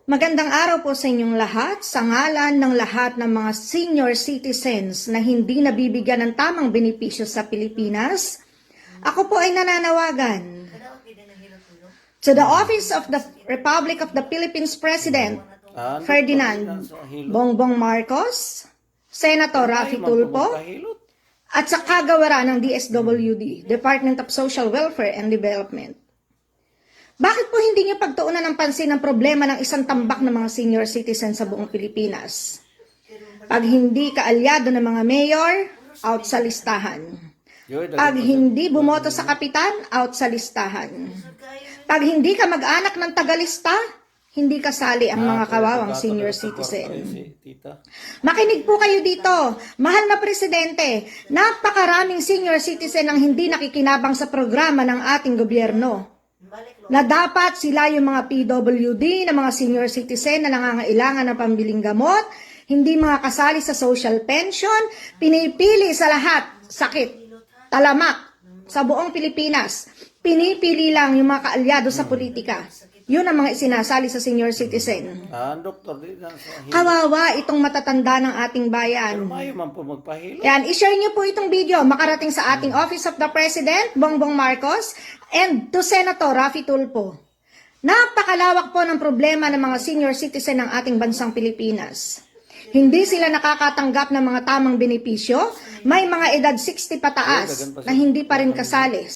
Magandang araw po sa inyong lahat. Sa ngalan ng lahat ng mga senior citizens na hindi nabibigyan ng tamang benepisyo sa Pilipinas, ako po ay nananawagan to the Office of the Republic of the Philippines President Ferdinand Bongbong Marcos, Senator Raffy Tulfo, at sa kagawaran ng DSWD, Department of Social Welfare and Development. Bakit po hindi niyo pagtuunan ng pansin ang problema ng isang tambak ng mga senior citizens sa buong Pilipinas? Pag hindi ka alyado ng mga mayor, out sa listahan. Pag hindi bumoto sa kapitan, out sa listahan. Pag hindi ka mag-anak ng tagalista, hindi kasali ang mga kawawang senior citizen. Makinig po kayo dito. Mahal na Presidente, napakaraming senior citizen ang hindi nakikinabang sa programa ng ating gobyerno, na dapat sila yung mga PWD na mga senior citizen na nangangailangan ng pambiling gamot, hindi mga kasali sa social pension, pinipili sa lahat, sakit, talamak, sa buong Pilipinas. Pinipili lang yung mga kaalyado sa politika. Yun ang mga isinasali sa senior citizen. Kawawa itong matatanda ng ating bayan. Yan, i-share niyo po itong video makarating sa ating Office of the President, Bongbong Marcos, and to Senator Raffy Tulfo. Napakalawak po ng problema ng mga senior citizen ng ating bansang Pilipinas. Hindi sila nakakatanggap ng mga tamang benepisyo. May mga edad 60 pataas na hindi pa rin kasali